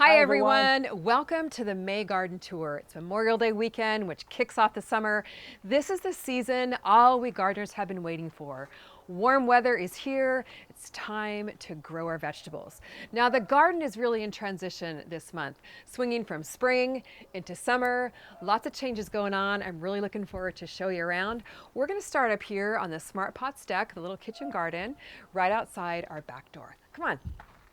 Hi everyone, welcome to the May Garden Tour. It's Memorial Day weekend, which kicks off the summer. This is the season all we gardeners have been waiting for. Warm weather is here. It's time to grow our vegetables. Now the garden is really in transition this month, swinging from spring into summer. Lots of changes going on. I'm really looking forward to show you around. We're going to start up here on the Smart Pots deck, the little kitchen garden, right outside our back door. Come on.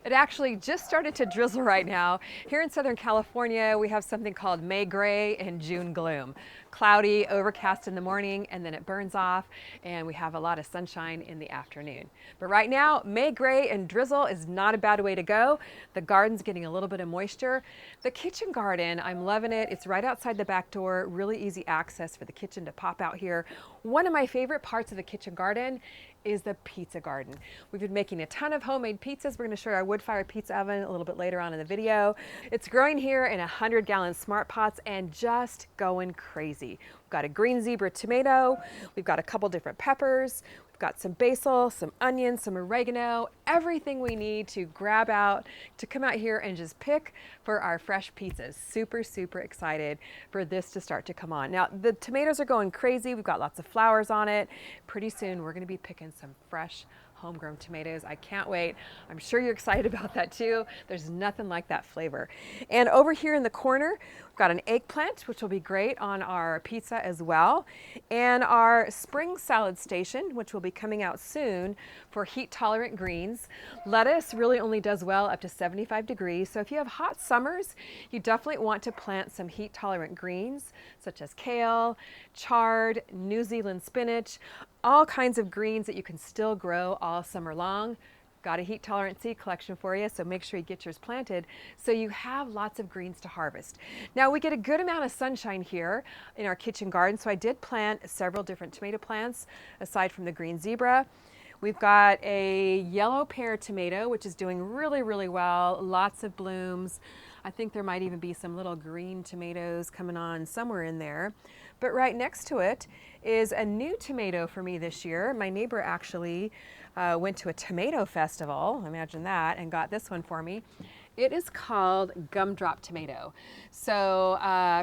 It actually just started to drizzle right now. Here in Southern California, we have something called May gray and June gloom. Cloudy, overcast in the morning, and then it burns off, and we have a lot of sunshine in the afternoon. But right now, May gray and drizzle is not a bad way to go. The garden's getting a little bit of moisture. The kitchen garden, I'm loving it. It's right outside the back door, really easy access for the kitchen to pop out here. One of my favorite parts of the kitchen garden is the pizza garden. We've been making a ton of homemade pizzas. We're going to show you our wood-fired pizza oven a little bit later on in the video. It's growing here in 100-gallon Smart Pots and just going crazy. We've got a green zebra tomato. We've got a couple different peppers. We've got some basil, some onions, some oregano, everything we need to grab out, to come out here and just pick for our fresh pizzas. Super, super excited for this to start to come on. Now, the tomatoes are going crazy. We've got lots of flowers on it. Pretty soon, we're going to be picking some fresh homegrown tomatoes. I can't wait. I'm sure you're excited about that too. There's nothing like that flavor. And over here in the corner, we've got an eggplant, which will be great on our pizza as well. And our spring salad station, which will be coming out soon for heat tolerant greens. Lettuce really only does well up to 75 degrees. So if you have hot summers, you definitely want to plant some heat tolerant greens, such as kale, chard, New Zealand spinach, all kinds of greens that you can still grow all summer long. Got a heat tolerant seed collection for you, so make sure you get yours planted so you have lots of greens to harvest. Now we get a good amount of sunshine here in our kitchen garden, so I did plant several different tomato plants aside from the green zebra. We've got a yellow pear tomato, which is doing really, really well. Lots of blooms. I think there might even be some little green tomatoes coming on somewhere in there. But right next to it is a new tomato for me this year. My neighbor actually went to a tomato festival, imagine that, and got this one for me. It is called Gumdrop Tomato. So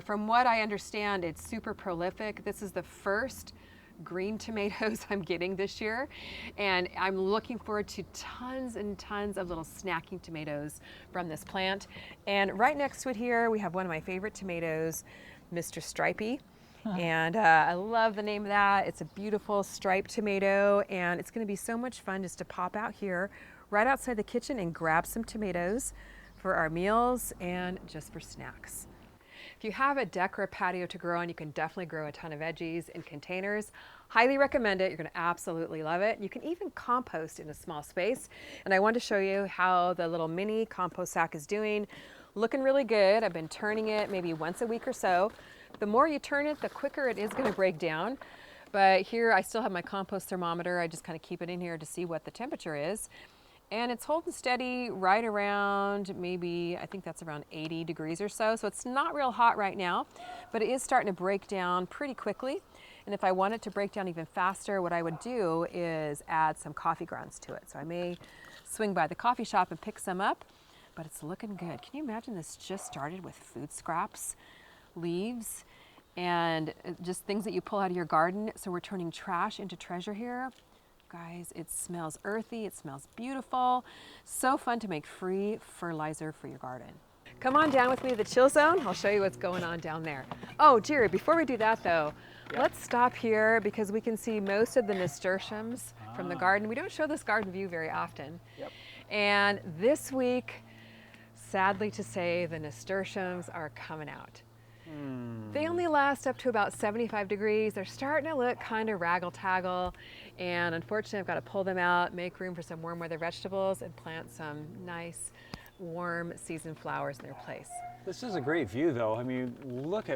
from what I understand, it's super prolific. This is the first green tomatoes I'm getting this year, and I'm looking forward to tons and tons of little snacking tomatoes from this plant. And right next to it here, we have one of my favorite tomatoes, Mr. Stripey. And I love the name of that. It's a beautiful striped tomato, and it's going to be so much fun just to pop out here right outside the kitchen and grab some tomatoes for our meals and just for snacks. If you have a deck or a patio to grow on, you can definitely grow a ton of veggies in containers. Highly recommend it. You're going to absolutely love it. You can even compost in a small space. And I want to show you how the little mini compost sack is doing. Looking really good. I've been turning it maybe once a week or so. The more you turn it, the quicker it is going to break down. But here I still have my compost thermometer. I just kind of keep it in here to see what the temperature is. And it's holding steady right around maybe, I think that's around 80 degrees or so. So it's not real hot right now, but it is starting to break down pretty quickly. And if I want it to break down even faster, what I would do is add some coffee grounds to it. So I may swing by the coffee shop and pick some up, but it's looking good. Can you imagine this just started with food scraps, leaves, and just things that you pull out of your garden? So we're turning trash into treasure here. Guys, it smells earthy, it smells beautiful. So fun to make free fertilizer for your garden. Come on down with me to the chill zone. I'll show you what's going on down there. Oh, Jerry, before we do that though, let's stop here because we can see most of the nasturtiums from the garden. We don't show this garden view very often. And this week, sadly to say, the nasturtiums are coming out. They only last up to about 75 degrees. They're starting to look kind of raggle-taggle, and unfortunately I've got to pull them out, make room for some warm weather vegetables, and plant some nice warm season flowers in their place. This is a great view though. I mean,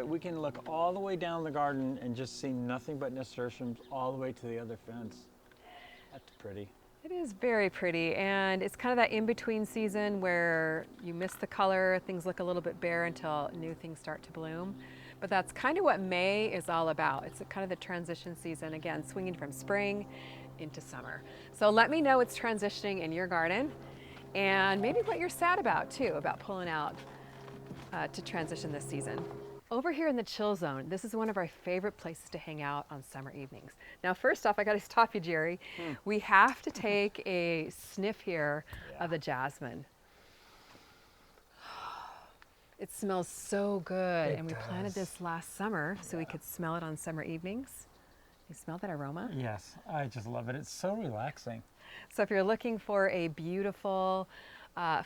we can look all the way down the garden and just see nothing but nasturtiums all the way to the other fence. That's pretty. It is very pretty, and it's kind of that in-between season where you miss the color, things look a little bit bare until new things start to bloom. But that's kind of what May is all about. It's kind of the transition season, again, swinging from spring into summer. So let me know it's transitioning in your garden, and maybe what you're sad about too, about pulling out to transition this season. Over here in the chill zone, this is one of our favorite places to hang out on summer evenings. Now, first off, I got to stop you, Jerry. We have to take a sniff here of the jasmine. It smells so good, and we planted this last summer so we could smell it on summer evenings. You smell that aroma? Yes, I just love it. It's so relaxing. So if you're looking for a beautiful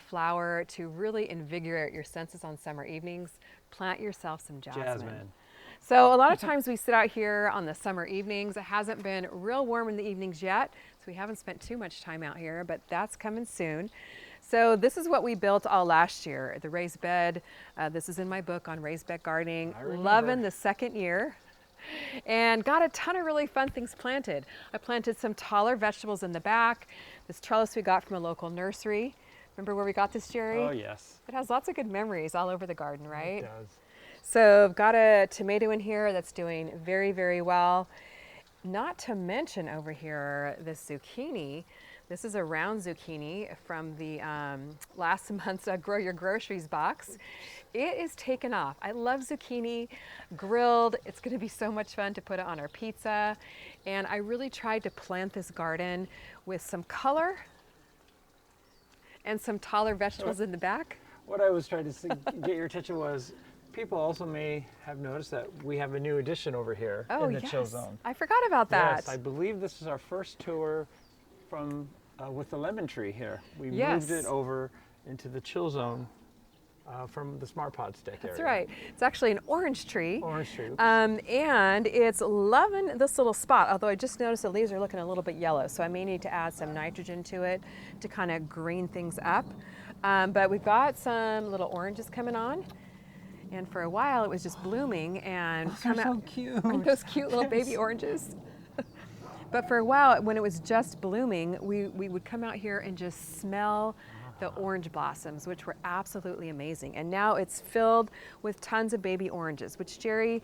flower to really invigorate your senses on summer evenings, plant yourself some jasmine. So a lot of times we sit out here on the summer evenings. It hasn't been real warm in the evenings yet, so we haven't spent too much time out here, but that's coming soon. So this is what we built all last year, the raised bed. This is in my book on raised bed gardening. Loving the second year. And got a ton of really fun things planted. I planted some taller vegetables in the back. This trellis we got from a local nursery. Remember where we got this, Jerry? Oh, yes. It has lots of good memories all over the garden, right? It does. So I've got a tomato in here that's doing very, very well. Not to mention over here, this zucchini. This is a round zucchini from the last month's Grow Your Groceries box. It is taken off. I love zucchini grilled. It's going to be so much fun to put it on our pizza. And I really tried to plant this garden with some color and some taller vegetables in the back. What I was trying to get your attention was, people also may have noticed that we have a new addition over here in the chill zone. I forgot about that. Yes, I believe this is our first tour from with the lemon tree here. We moved it over into the chill zone from the Smart Pod stick area. That's right. It's actually an orange tree. Orange tree. And it's loving this little spot, although I just noticed the leaves are looking a little bit yellow, so I may need to add some nitrogen to it to kind of green things up. But we've got some little oranges coming on. And for a while it was just blooming and they're so cute. Aren't those cute little baby oranges? But for a while, when it was just blooming, we would come out here and just smell the orange blossoms, which were absolutely amazing. And now it's filled with tons of baby oranges, which, Jerry,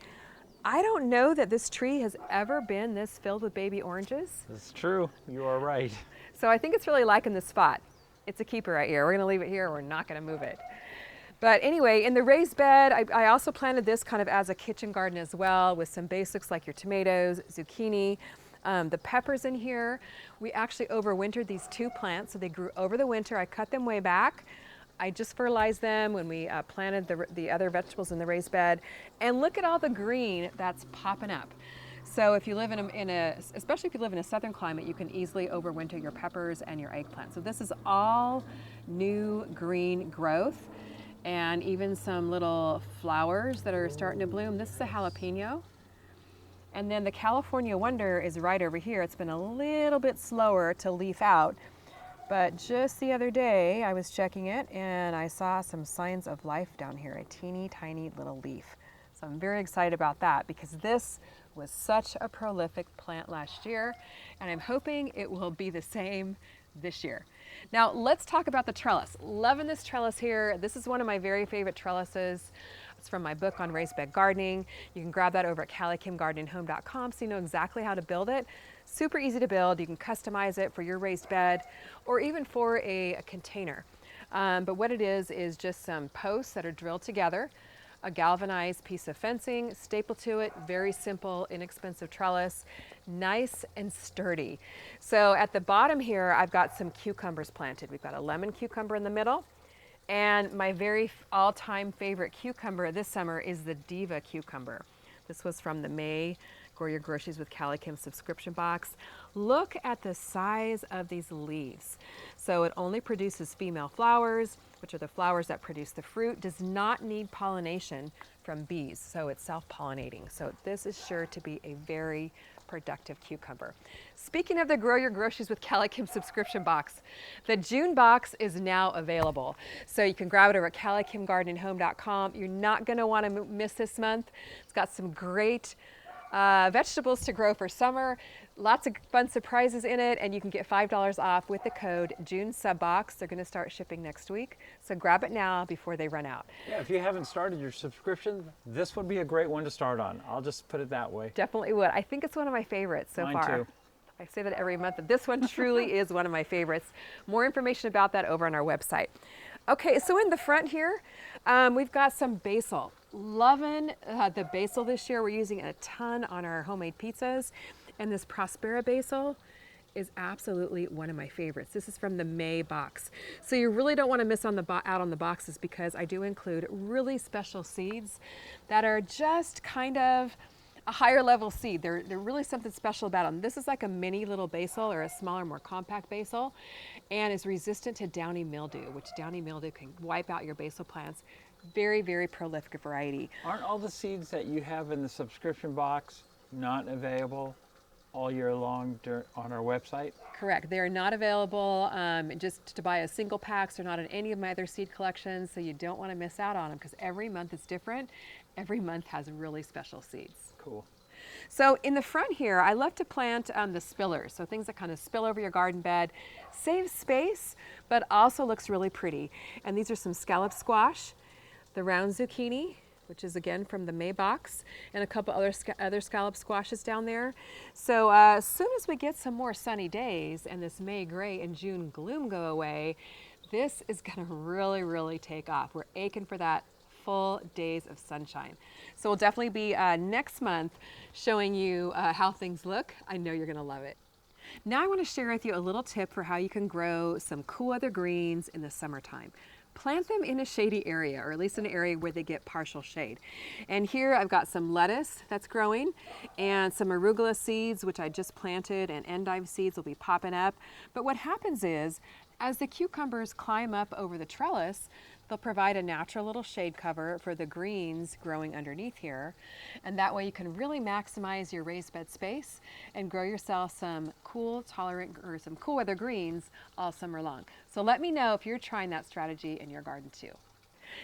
I don't know that this tree has ever been this filled with baby oranges. It's true. You are right. So I think it's really liking this spot. It's a keeper right here. We're going to leave it here. We're not going to move it. But anyway, in the raised bed, I also planted this kind of as a kitchen garden as well, with some basics like your tomatoes, zucchini, the peppers in here. We actually overwintered these two plants, so they grew over the winter. I cut them way back. I just fertilized them when we planted the other vegetables in the raised bed. And look at all the green that's popping up. So if you live especially if you live in a southern climate, you can easily overwinter your peppers and your eggplant. So this is all new green growth, and even some little flowers that are starting to bloom. This is a jalapeno. And then the California Wonder is right over here. It's been a little bit slower to leaf out, but just the other day I was checking it and I saw some signs of life down here, a teeny tiny little leaf. So I'm very excited about that because this was such a prolific plant last year, and I'm hoping it will be the same this year. Now let's talk about the trellis. Loving this trellis here. This is one of my very favorite trellises. It's from my book on raised bed gardening. You can grab that over at CaliKimGardeningHome.com so you know exactly how to build it. Super easy to build. You can customize it for your raised bed or even for a container. But what it is just some posts that are drilled together, a galvanized piece of fencing, stapled to it, very simple, inexpensive trellis, nice and sturdy. So at the bottom here, I've got some cucumbers planted. We've got a lemon cucumber in the middle. And my very all-time favorite cucumber this summer is the Diva cucumber. This was from the May Grow Your Groceries with Cali Kim subscription box. Look at the size of these leaves. So it only produces female flowers, which are the flowers that produce the fruit, does not need pollination from bees, so it's self-pollinating. So this is sure to be a very productive cucumber. Speaking of the Grow Your Groceries with Cali Kim subscription box, the June box is now available. So you can grab it over at CaliKimGardeningHome.com. You're not going to want to miss this month. It's got some great vegetables to grow for summer, lots of fun surprises in it, and you can get $5 off with the code JUNESUBBOX. They're going to start shipping next week, so grab it now before they run out. Yeah, if you haven't started your subscription, this would be a great one to start on. I'll just put it that way. Definitely would. I think it's one of my favorites so Mine far. too. I say that every month, but this one truly is one of my favorites. More information about that over on our website. Okay, so in the front here, we've got some basil. Loving the basil this year. We're using a ton on our homemade pizzas. And this Prospera basil is absolutely one of my favorites. This is from the May box. So you really don't want to miss out on the boxes because I do include really special seeds that are just kind of a higher level seed. They're really something special about them. This is like a mini little basil or a smaller, more compact basil, and is resistant to downy mildew, which downy mildew can wipe out your basil plants. Very, very prolific variety. Aren't all the seeds that you have in the subscription box not available all year long on our website? Correct. They are not available just to buy as single packs. They're not in any of my other seed collections, so you don't want to miss out on them because every month is different. Every month has really special seeds. Cool. So in the front here, I love to plant the spillers, so things that kind of spill over your garden bed, save space, but also looks really pretty. And these are some scallop squash, the round zucchini, which is again from the May box, and a couple other scallop squashes down there. So as soon as we get some more sunny days and this May gray and June gloom go away, this is gonna really, really take off. We're aching for that full days of sunshine. So we'll definitely be next month showing you how things look. I know you're gonna love it. Now I want to share with you a little tip for how you can grow some cool weather greens in the summertime. Plant them in a shady area, or at least in an area where they get partial shade. And here I've got some lettuce that's growing and some arugula seeds, which I just planted, and endive seeds will be popping up. But what happens is, as the cucumbers climb up over the trellis, they'll provide a natural little shade cover for the greens growing underneath here. And that way you can really maximize your raised bed space and grow yourself some cool, tolerant, or some cool weather greens all summer long. So let me know if you're trying that strategy in your garden too.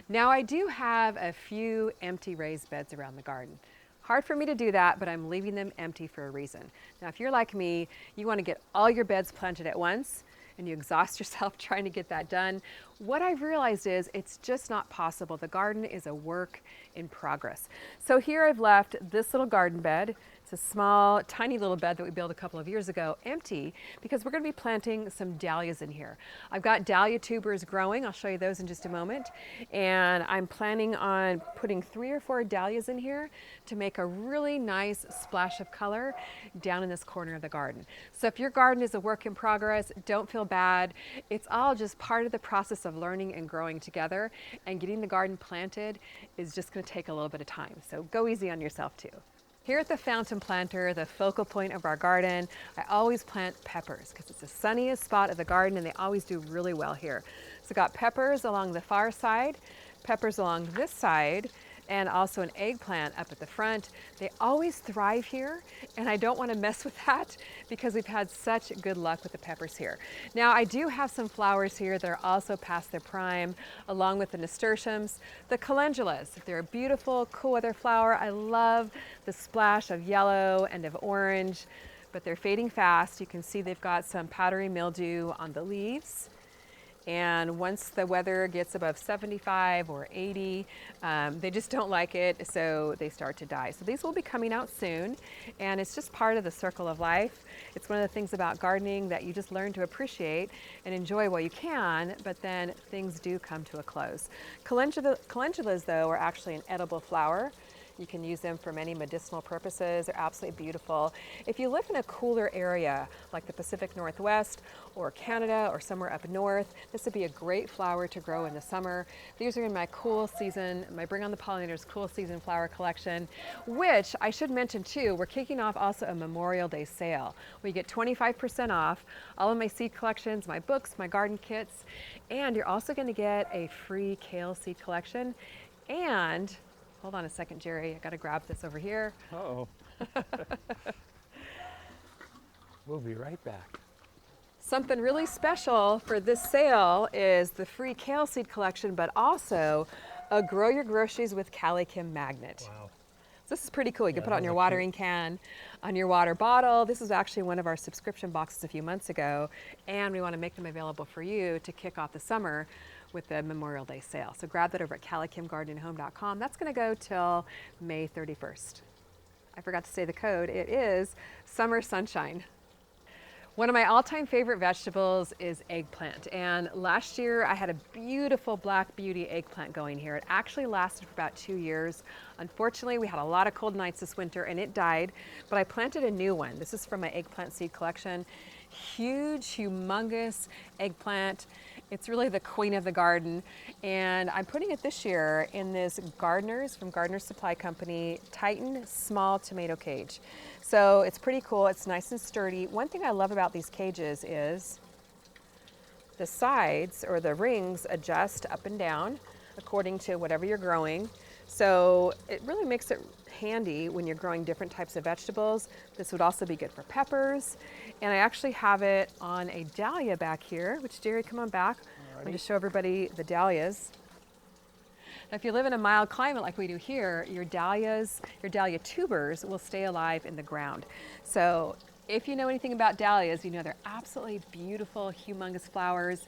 Now I do have a few empty raised beds around the garden. Hard for me to do that, but I'm leaving them empty for a reason. Now, if you're like me, you want to get all your beds planted at once, and you exhaust yourself trying to get that done. What I've realized is it's just not possible. The garden is a work in progress. So here I've left this little garden bed. It's a small, tiny little bed that we built a couple of years ago, empty, because we're going to be planting some dahlias in here. I've got dahlia tubers growing. I'll show you those in just a moment. And I'm planning on putting 3 or 4 dahlias in here to make a really nice splash of color down in this corner of the garden. So if your garden is a work in progress, don't feel bad. It's all just part of the process of learning and growing together, and getting the garden planted is just going to take a little bit of time. So go easy on yourself too. Here at the Fountain Planter, the focal point of our garden, I always plant peppers because it's the sunniest spot of the garden and they always do really well here. So got peppers along the far side, peppers along this side, and also an eggplant up at the front. They always thrive here, and I don't want to mess with that because we've had such good luck with the peppers here. Now, I do have some flowers here that are also past their prime, along with the nasturtiums. The calendulas, they're a beautiful, cool weather flower. I love the splash of yellow and of orange, but they're fading fast. You can see they've got some powdery mildew on the leaves. And once the weather gets above 75 or 80, they just don't like it, so they start to die. So these will be coming out soon, and it's just part of the circle of life. It's one of the things about gardening that you just learn to appreciate and enjoy while you can, but then things do come to a close. Calendulas, though, are actually an edible flower. You can use them for many medicinal purposes. They're absolutely beautiful. If you live in a cooler area like the Pacific Northwest or Canada or somewhere up north, this would be a great flower to grow in the summer. These are in my cool season, my Bring on the Pollinators cool season flower collection, which I should mention too, we're kicking off also a Memorial Day sale. We get 25% off all of my seed collections, my books, my garden kits, and you're also going to get a free kale seed collection. And hold on a second, Jerry. I got to grab this over here. Uh-oh. We'll be right back. Something really special for this sale is the free kale seed collection, but also a Grow Your Groceries with Calikim magnet. Wow. So this is pretty cool. You can put it on those your are watering can, on your water bottle. This is actually one of our subscription boxes a few months ago, and we want to make them available for you to kick off the summer with the Memorial Day sale. So grab that over at calikimgardenandhome.com. That's going to go till May 31st. I forgot to say the code. It is Summer Sunshine. One of my all-time favorite vegetables is eggplant. And last year I had a beautiful Black Beauty eggplant going here. It actually lasted for about 2 years. Unfortunately, we had a lot of cold nights this winter and it died, but I planted a new one. This is from my eggplant seed collection. Huge, humongous eggplant. It's really the queen of the garden. And I'm putting it this year in this Gardeners from Gardener's Supply Company Titan small tomato cage. So it's pretty cool. It's nice and sturdy. One thing I love about these cages is the sides or the rings adjust up and down according to whatever you're growing. So it really makes it handy when you're growing different types of vegetables. This would also be good for peppers. And I actually have it on a dahlia back here, which Jerry, come on back. I'm going to show everybody the dahlias. Now, if you live in a mild climate like we do here, your dahlia tubers will stay alive in the ground. So if you know anything about dahlias, you know they're absolutely beautiful, humongous flowers.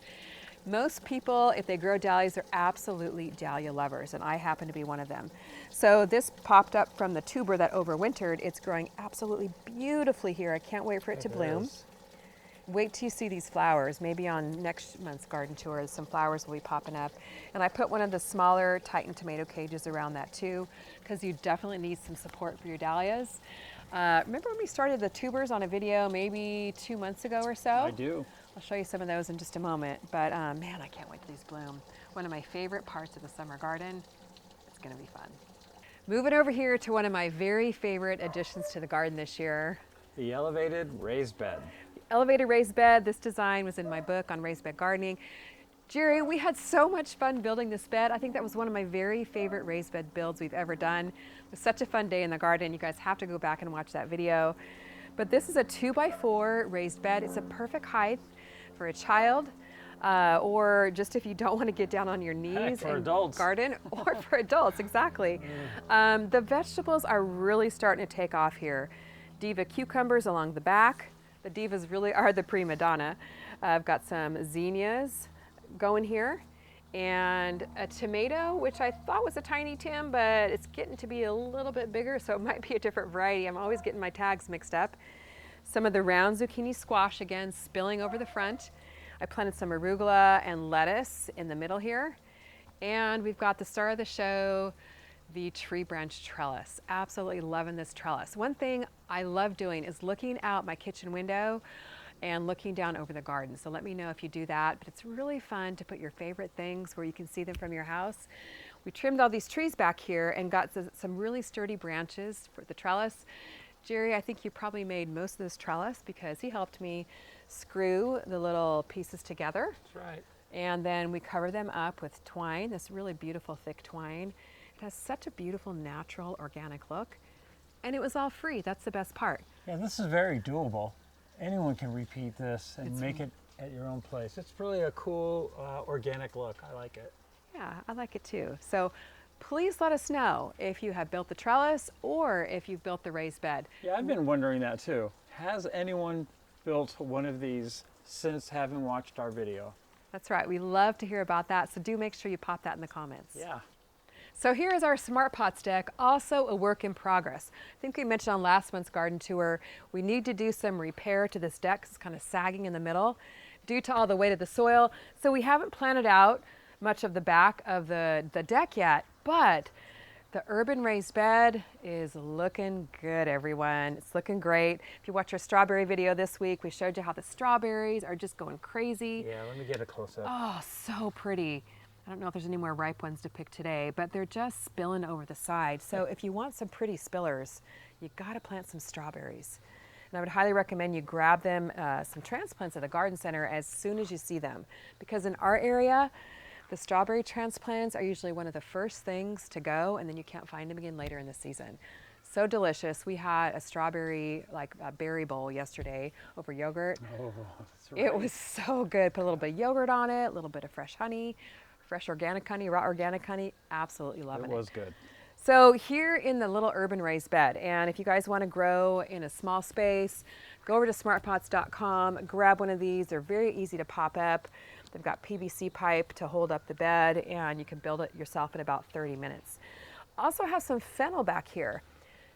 Most people, if they grow dahlias, are absolutely dahlia lovers, and I happen to be one of them. So this popped up from the tuber that overwintered. It's growing absolutely beautifully here. I can't wait for it to bloom. Wait till you see these flowers. Maybe on next month's garden tour, some flowers will be popping up. And I put one of the smaller Titan tomato cages around that too, because you definitely need some support for your dahlias. Remember when we started the tubers on a video maybe 2 months ago or so? I do. I'll show you some of those in just a moment. But man, I can't wait till these bloom. One of my favorite parts of the summer garden. It's gonna be fun. Moving over here to one of my very favorite additions to the garden this year. The elevated raised bed. Elevated raised bed. This design was in my book on raised bed gardening. Jerry, we had so much fun building this bed. I think that was one of my very favorite raised bed builds we've ever done. It was such a fun day in the garden. You guys have to go back and watch that video. But this is a 2x4 raised bed. It's a perfect height for a child, or just if you don't want to get down on your knees for and adults. garden, or for adults, exactly. The vegetables are really starting to take off here. Diva cucumbers along the back. The divas really are the prima donna. I've got some zinnias going here, and a tomato, which I thought was a tiny Tim, but it's getting to be a little bit bigger, so it might be a different variety. I'm always getting my tags mixed up. Some of the round zucchini squash, again, spilling over the front. I planted some arugula and lettuce in the middle here. And we've got the star of the show, the tree branch trellis. Absolutely loving this trellis. One thing I love doing is looking out my kitchen window and looking down over the garden. So let me know if you do that, but it's really fun to put your favorite things where you can see them from your house. We trimmed all these trees back here and got some really sturdy branches for the trellis. Jerry, I think you probably made most of this trellis because he helped me screw the little pieces together. That's right. And then we cover them up with twine, this really beautiful thick twine. It has such a beautiful, natural, organic look. And it was all free. That's the best part. Yeah, this is very doable. Anyone can repeat this and make it at your own place. It's really a cool, organic look. I like it. Yeah, I like it too. So please let us know if you have built the trellis or if you've built the raised bed. Yeah, I've been wondering that too. Has anyone built one of these since having watched our video? That's right. We love to hear about that. So do make sure you pop that in the comments. Yeah. So here is our Smart Pots deck, also a work in progress. I think we mentioned on last month's garden tour, we need to do some repair to this deck 'cause it's kind of sagging in the middle due to all the weight of the soil. So we haven't planted out much of the back of the deck yet, but the urban raised bed is looking good, everyone. It's looking great. If you watch our strawberry video this week, we showed you how the strawberries are just going crazy. Yeah, let me get a close-up. Oh, so pretty. I don't know if there's any more ripe ones to pick today, but they're just spilling over the side. So if you want some pretty spillers, you gotta plant some strawberries. And I would highly recommend you grab them, some transplants at the garden center as soon as you see them. Because in our area, the strawberry transplants are usually one of the first things to go, and then you can't find them again later in the season. So delicious. We had a strawberry, like a berry bowl yesterday over yogurt. Oh, that's right. It was so good. Put a little bit of yogurt on it, a little bit of fresh honey, fresh organic honey, raw organic honey. Absolutely loving it. It was good. So here in the little urban raised bed, and if you guys want to grow in a small space, go over to smartpots.com, grab one of these. They're very easy to pop up. They've got PVC pipe to hold up the bed, and you can build it yourself in about 30 minutes. Also have some fennel back here.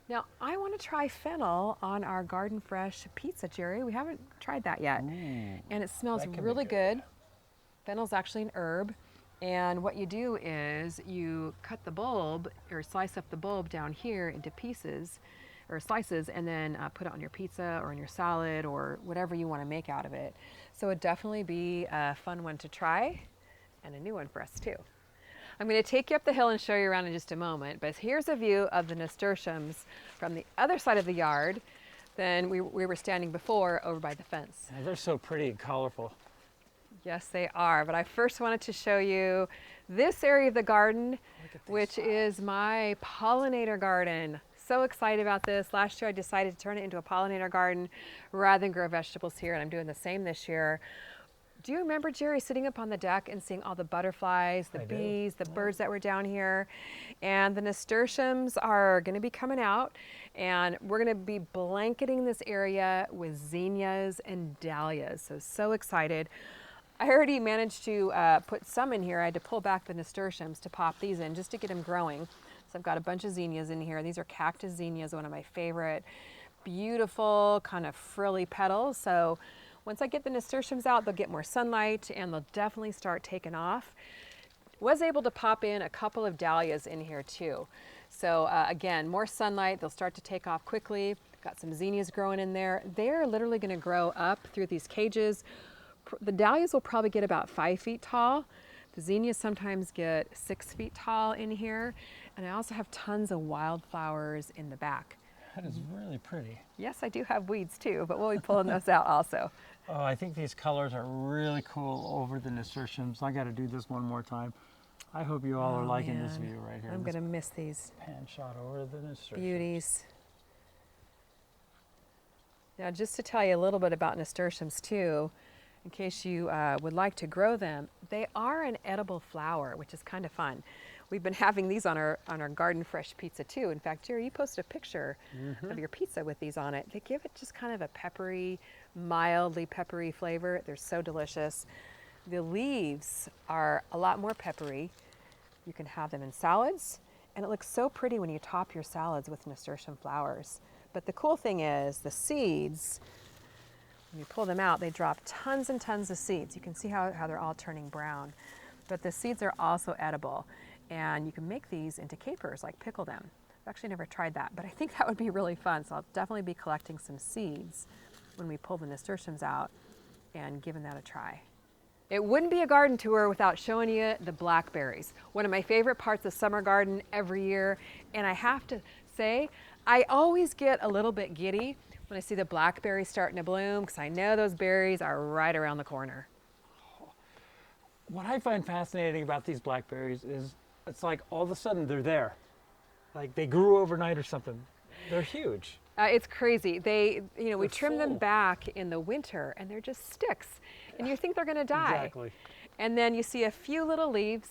Now, I want to try fennel on our Garden Fresh pizza, Jerry. We haven't tried that yet. And it smells that can be really good. good. Fennel's actually an herb. And what you do is you cut the bulb or slice up the bulb down here into pieces or slices and then put it on your pizza or in your salad or whatever you want to make out of it. So it'd definitely be a fun one to try and a new one for us too. I'm going to take you up the hill and show you around in just a moment, but here's a view of the nasturtiums from the other side of the yard than we were standing before over by the fence. Yeah, they're so pretty and colorful. Yes, they are, but I first wanted to show you this area of the garden, which is my pollinator garden. So excited about this. Last year I decided to turn it into a pollinator garden rather than grow vegetables here, and I'm doing the same this year. Do you remember, Jerry, sitting up on the deck and seeing all the butterflies, the bees, the birds that were down here? And the nasturtiums are going to be coming out, and we're going to be blanketing this area with zinnias and dahlias. So excited. I already managed to put some in here. I had to pull back the nasturtiums to pop these in just to get them growing. So I've got a bunch of zinnias in here. These are cactus zinnias, one of my favorite. Beautiful, kind of frilly petals. So once I get the nasturtiums out, they'll get more sunlight and they'll definitely start taking off. Was able to pop in a couple of dahlias in here too. So again, more sunlight, they'll start to take off quickly. Got some zinnias growing in there. They're literally gonna grow up through these cages. The dahlias will probably get about 5 feet tall. The zinnias sometimes get 6 feet tall in here. And I also have tons of wildflowers in the back. That is really pretty. Yes, I do have weeds too, but we'll be pulling those out also. Oh, I think these colors are really cool over the nasturtiums. I got to do this one more time. I hope you all are liking this view right here. I'm This going to miss these pan shot over the nasturtiums. beauties. Now, just to tell you a little bit about nasturtiums too, in case you would like to grow them, they are an edible flower, which is kind of fun. We've been having these on our Garden Fresh pizza too. In fact, Jerry, you posted a picture of your pizza with these on it. They give it just kind of a peppery, mildly peppery flavor. They're so delicious. The leaves are a lot more peppery. You can have them in salads, and it looks so pretty when you top your salads with nasturtium flowers. But the cool thing is the seeds, when you pull them out, they drop tons and tons of seeds. You can see how they're all turning brown. But the seeds are also edible. And you can make these into capers, like pickle them. I've actually never tried that, but I think that would be really fun. So I'll definitely be collecting some seeds when we pull the nasturtiums out and giving that a try. It wouldn't be a garden tour without showing you the blackberries. One of my favorite parts of summer garden every year. And I have to say, I always get a little bit giddy when I see the blackberries starting to bloom because I know those berries are right around the corner. What I find fascinating about these blackberries is it's like all of a sudden they're there. Like they grew overnight or something. They're huge. It's crazy. We trim them full. back in the winter and they're just sticks. And you think they're gonna die. Exactly. And then you see a few little leaves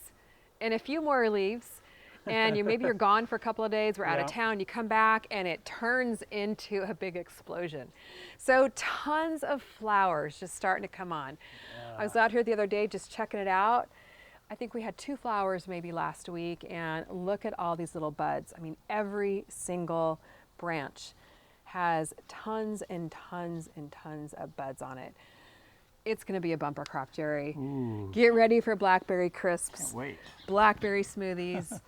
and a few more leaves. And maybe you're gone for a couple of days, we're out of town, you come back and it turns into a big explosion. So tons of flowers just starting to come on. I was out here the other day just checking it out. I think we had 2 flowers maybe last week, and look at all these little buds. I mean, every single branch has tons and tons and tons of buds on it. It's gonna be a bumper crop, Jerry. Ooh. Get ready for blackberry crisps, Can't wait. blackberry smoothies,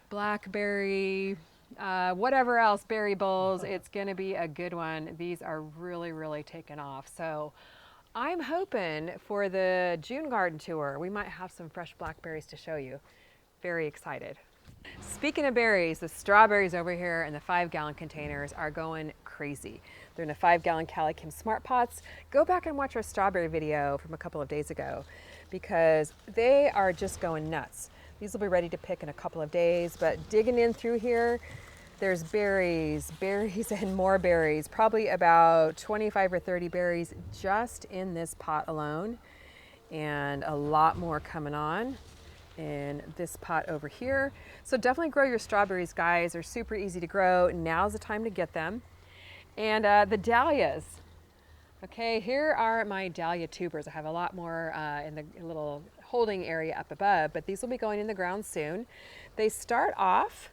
blackberry, whatever else, berry bowls. It's gonna be a good one. These are really, really taking off. So I'm hoping for the June garden tour, we might have some fresh blackberries to show you. Very excited. Speaking of berries, the strawberries over here in the 5-gallon containers are going crazy. They're in the 5-gallon Calikim Smart Pots. Go back and watch our strawberry video from a couple of days ago because they are just going nuts. These will be ready to pick in a couple of days, but digging in through here, there's berries, and more berries, probably about 25 or 30 berries just in this pot alone, and a lot more coming on in this pot over here. So definitely grow your strawberries, guys. They're super easy to grow. Now's the time to get them. And the dahlias. Okay, here are my dahlia tubers. I have a lot more in the little holding area up above, but these will be going in the ground soon. They start off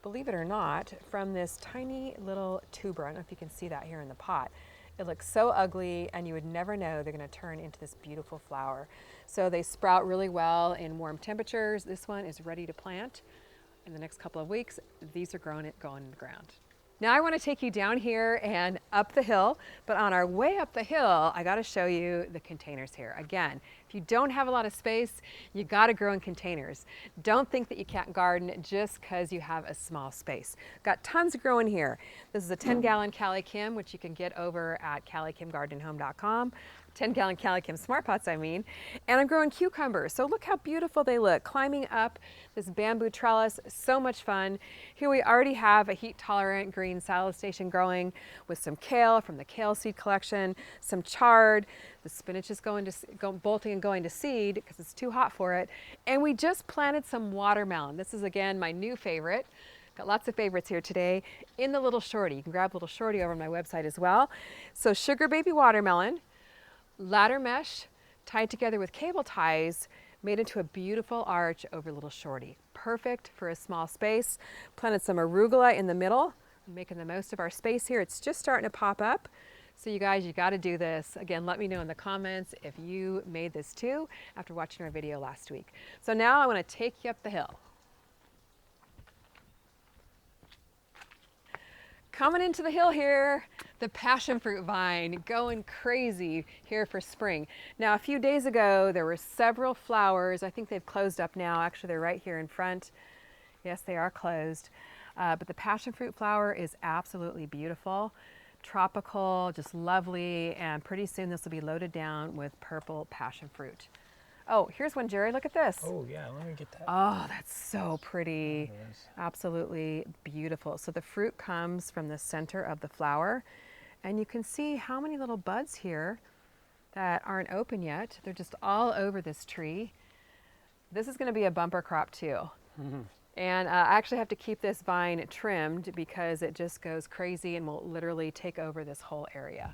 believe it or not, from this tiny little tuber. I don't know if you can see that here in the pot. It looks so ugly, and you would never know they're going to turn into this beautiful flower. So they sprout really well in warm temperatures. This one is ready to plant in the next couple of weeks. These are going in the ground. Now I want to take you down here and up the hill, but on our way up the hill, I got to show you the containers here. Again, if you don't have a lot of space, you got to grow in containers. Don't think that you can't garden just because you have a small space. Got tons growing here. This is a 10-gallon Cali Kim, which you can get over at calikimgardenhome.com. 10-gallon Cali Kim Smart Pots, I mean. And I'm growing cucumbers. So look how beautiful they look, climbing up this bamboo trellis. So much fun. Here we already have a heat-tolerant green salad station growing with some kale from the kale seed collection, some chard. The spinach is bolting and going to seed because it's too hot for it. And we just planted some watermelon. This is, again, my new favorite. Got lots of favorites here today in the Little Shorty. You can grab Little Shorty over on my website as well. So sugar baby watermelon, ladder mesh tied together with cable ties made into a beautiful arch over Little Shorty. Perfect for a small space. Planted some arugula in the middle, making the most of our space here. It's just starting to pop up. So you guys, you got to do this. Again, let me know in the comments if you made this too after watching our video last week. So now I want to take you up the hill. Coming into the hill here, the passion fruit vine going crazy here for spring. Now, a few days ago, there were several flowers. I think they've closed up now. Actually, they're right here in front. Yes, they are closed. But the passion fruit flower is absolutely beautiful, tropical, just lovely. And pretty soon this will be loaded down with purple passion fruit. Oh, here's one, Jerry. Look at this. Oh, yeah, let me get that. Oh, that's so pretty. It is. Absolutely beautiful. So the fruit comes from the center of the flower, and you can see how many little buds here that aren't open yet. They're just all over this tree. This is going to be a bumper crop too. And I actually have to keep this vine trimmed because it just goes crazy and will literally take over this whole area.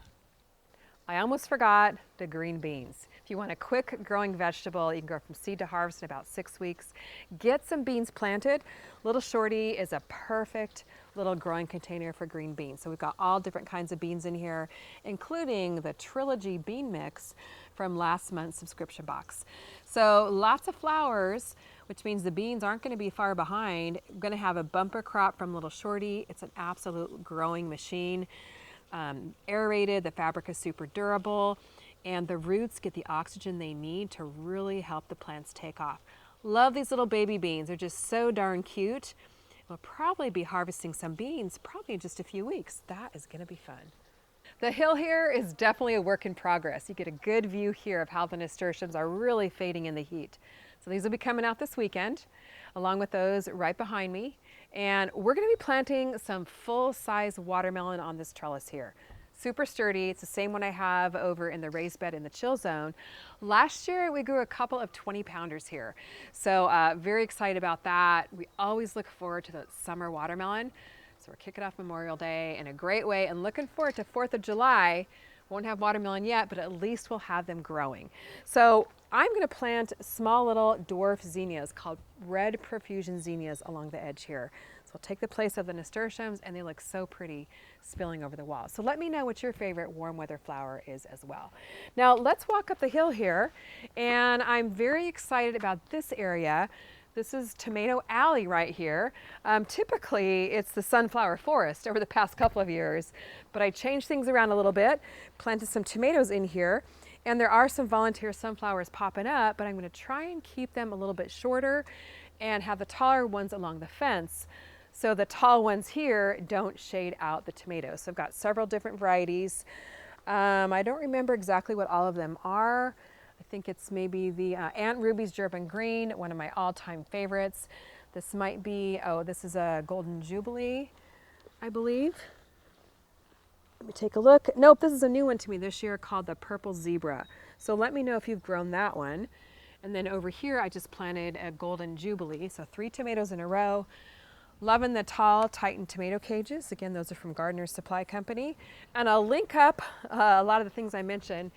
I almost forgot the green beans. If you want a quick growing vegetable, you can go from seed to harvest in about 6 weeks. Get some beans planted. Little Shorty is a perfect little growing container for green beans. So we've got all different kinds of beans in here, including the Trilogy bean mix from last month's subscription box. So lots of flowers, which means the beans aren't going to be far behind. We're going to have a bumper crop from Little Shorty. It's an absolute growing machine. Aerated, the fabric is super durable, and the roots get the oxygen they need to really help the plants take off. Love these little baby beans. They're just so darn cute. We'll probably be harvesting some beans probably in just a few weeks. That is going to be fun. The hill here is definitely a work in progress. You get a good view here of how the nasturtiums are really fading in the heat. So these will be coming out this weekend, along with those right behind me. And we're going to be planting some full-size watermelon on this trellis here. Super sturdy. It's the same one I have over in the raised bed in the chill zone. Last year, we grew a couple of 20-pounders here. So very excited about that. We always look forward to the summer watermelon. So we're kicking off Memorial Day in a great way and looking forward to 4th of July. Won't have watermelon yet, but at least we'll have them growing. So I'm going to plant small little dwarf zinnias called red profusion zinnias along the edge here. So I'll take the place of the nasturtiums, and they look so pretty spilling over the wall. So let me know what your favorite warm weather flower is as well. Now let's walk up the hill here, and I'm very excited about this area. This is Tomato Alley right here. Typically, it's the sunflower forest over the past couple of years, but I changed things around a little bit, planted some tomatoes in here, and there are some volunteer sunflowers popping up, but I'm going to try and keep them a little bit shorter and have the taller ones along the fence so the tall ones here don't shade out the tomatoes. So I've got several different varieties. I don't remember exactly what all of them are. I think it's maybe the Aunt Ruby's German Green, one of my all-time favorites. This might be, oh, this is a Golden Jubilee, I believe. Let me take a look. Nope, this is a new one to me this year called the Purple Zebra. So let me know if you've grown that one. And then over here, I just planted a Golden Jubilee. So 3 tomatoes in a row. Loving the tall Titan tomato cages. Again, those are from Gardener's Supply Company. And I'll link up a lot of the things I mentioned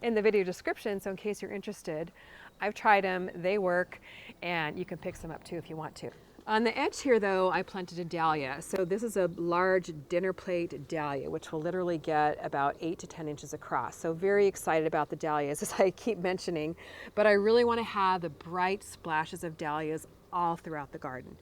in the video description, so in case you're interested. I've tried them, they work, and you can pick some up too if you want to. On the edge here, though, I planted a dahlia. So this is a large dinner plate dahlia, which will literally get about 8 to 10 inches across. So very excited about the dahlias, as I keep mentioning. But I really want to have the bright splashes of dahlias all throughout the garden.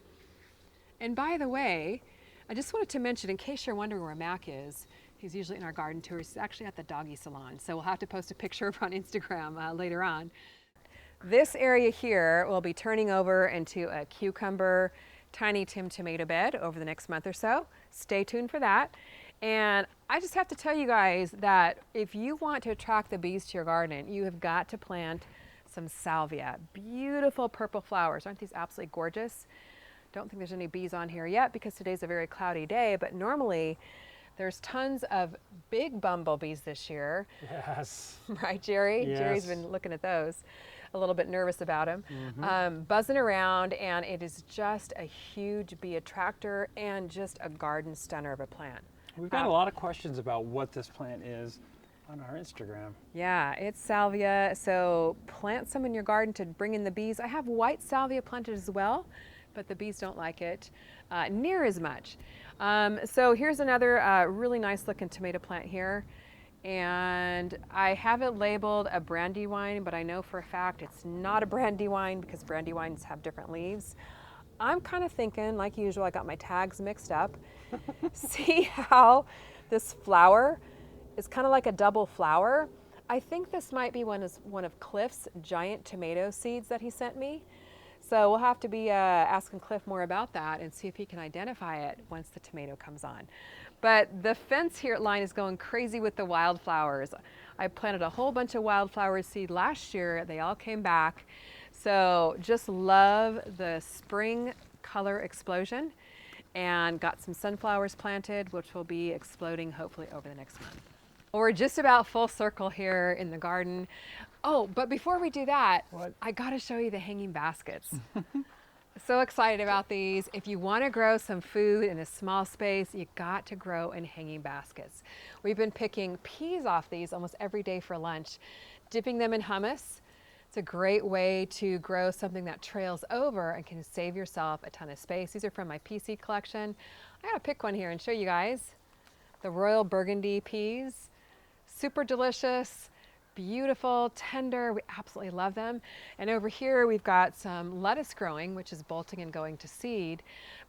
And by the way, I just wanted to mention, in case you're wondering where Mac is, he's usually in our garden tours. He's actually at the doggy salon. So we'll have to post a picture of on Instagram later on. This area here will be turning over into a cucumber, tiny Tim tomato bed over the next month or so. Stay tuned for that. And I just have to tell you guys that if you want to attract the bees to your garden, you have got to plant some salvia. Beautiful purple flowers. Aren't these absolutely gorgeous? Don't think there's any bees on here yet because today's a very cloudy day, but normally there's tons of big bumblebees this year. Yes. Right, Jerry? Yes. Jerry's been looking at those. A little bit nervous about them. Buzzing around, and it is just a huge bee attractor and just a garden stunner of a plant. We've got a lot of questions about what this plant is on our Instagram. Yeah, it's salvia, so plant some in your garden to bring in the bees. I have white salvia planted as well, but the bees don't like it near as much. So here's another really nice looking tomato plant here. And I have it labeled a brandywine, but I know for a fact it's not a brandywine because brandywines have different leaves. I'm kind of thinking, like usual, I got my tags mixed up. See how this flower is kind of like a double flower? I think this might be one of Cliff's giant tomato seeds that he sent me. So we'll have to be asking Cliff more about that and see if he can identify it once the tomato comes on. But the fence here at Line is going crazy with the wildflowers. I planted a whole bunch of wildflower seed last year. They all came back. So just love the spring color explosion, and got some sunflowers planted, which will be exploding hopefully over the next month. We're just about full circle here in the garden. Oh, but before we do that, I got to show you the hanging baskets. So excited about these. If you want to grow some food in a small space, you got to grow in hanging baskets. We've been picking peas off these almost every day for lunch, dipping them in hummus. It's a great way to grow something that trails over and can save yourself a ton of space. These are from my pea seed collection. I gotta pick one here and show you guys. The Royal Burgundy peas, super delicious. Beautiful, tender, we absolutely love them. And over here we've got some lettuce growing, which is bolting and going to seed.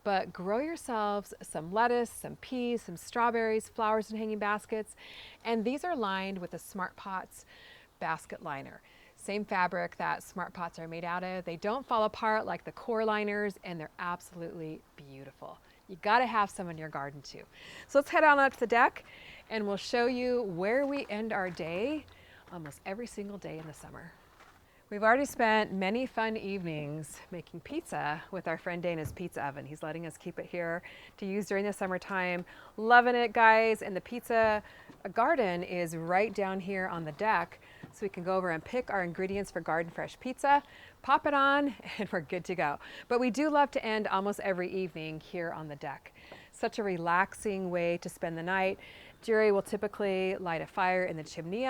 But grow yourselves some lettuce, some peas, some strawberries, flowers in hanging baskets. And these are lined with a Smart Pots basket liner. Same fabric that Smart Pots are made out of. They don't fall apart like the core liners, and they're absolutely beautiful. You gotta have some in your garden too. So let's head on up to the deck and we'll show you where we end our day almost every single day in the summer. We've already spent many fun evenings making pizza with our friend Dana's Pizza Oven. He's letting us keep it here to use during the summertime. Loving it, guys. And the pizza garden is right down here on the deck, so we can go over and pick our ingredients for Garden Fresh pizza, pop it on, and we're good to go. But we do love to end almost every evening here on the deck. Such a relaxing way to spend the night. Jerry will typically light a fire in the chimney.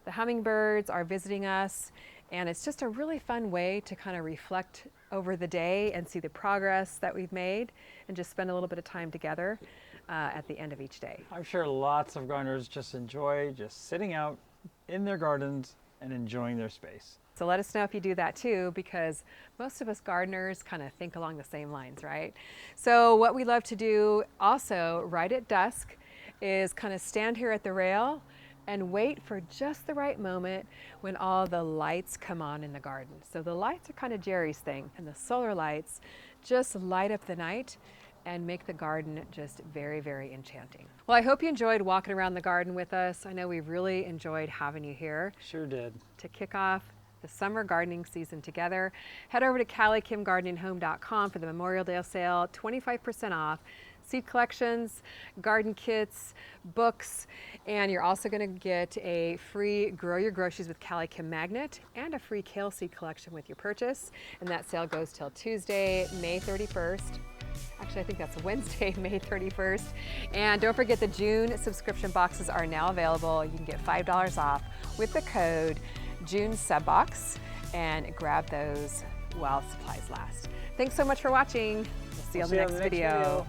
The hummingbirds are visiting us, and it's just a really fun way to kind of reflect over the day and see the progress that we've made and just spend a little bit of time together at the end of each day. I'm sure lots of gardeners just enjoy just sitting out in their gardens and enjoying their space. So let us know if you do that too, because most of us gardeners kind of think along the same lines, right? So what we love to do also right at dusk is kind of stand here at the rail and wait for just the right moment when all the lights come on in the garden. So the lights are kind of Jerry's thing, and the solar lights just light up the night and make the garden just very, very enchanting. Well, I hope you enjoyed walking around the garden with us. I know we've really enjoyed having you here. Sure did. To kick off the summer gardening season together, head over to CallieKimGardeningHome.com for the Memorial Day sale, 25% off. Seed collections, garden kits, books, and you're also going to get a free Grow Your Groceries with Callie Kim magnet and a free kale seed collection with your purchase. And that sale goes till Tuesday, May 31st. Actually, I think that's Wednesday, May 31st. And don't forget the June subscription boxes are now available. You can get $5 off with the code JuneSubbox and grab those while supplies last. Thanks so much for watching. We'll see you on the next video.